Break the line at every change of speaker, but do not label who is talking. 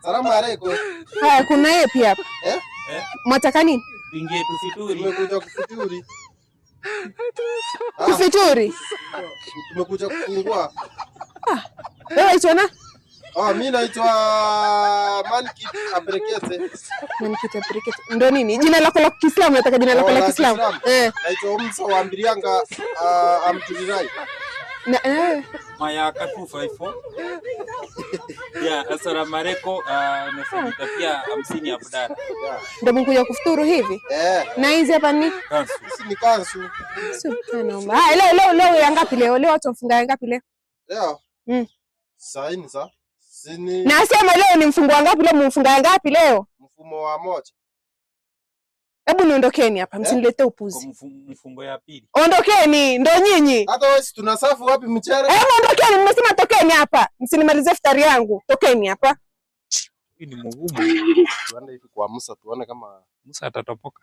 Salamu alaykum.
Haya, kuna yeye pia hapa. Mwataka nini?
Ingie tufituri.
Tumekuja kufituri.
Kufituri?
Tumekuja kufungua.
Wewe unaitwa?
Mimi naitwa Mankit Abrekete.
Mankit Abrekete. Ndio nini? Jina lako la Kiislamu, nataka jina lako la Kiislamu.
Naitwa Musa wa Mbirianga Amtulirai.
Mayaka 254. Ya, assalamu alaykum. Nafika pia 50 ya budara.
Ndio mkuja kufuturu hivi? Na hizi hapa ni
kansu.
Hizi ni kansu.
Subhanallah. Leo ya ngapi leo? Leo watu wafunga ngapi leo?
Leo? Saini sa. Sini.
Nasema leo ni mfungo ngapi leo? Mfunga ngapi leo?
Mfumo wa moja.
Hebu niondokeni hapa, msiniletee upuzi.
Mfungo ya pili.
Ondokeni, ndo nyinyi.
Hata wewe tunasafu wapi mchere?
Ondokeni, nimesema tokeni hapa. Msinimalize iftari yangu. Tokeni hapa.
Hii ni mgumu.
Tuende hivi kwa Musa tuone kama
Musa atatopoka.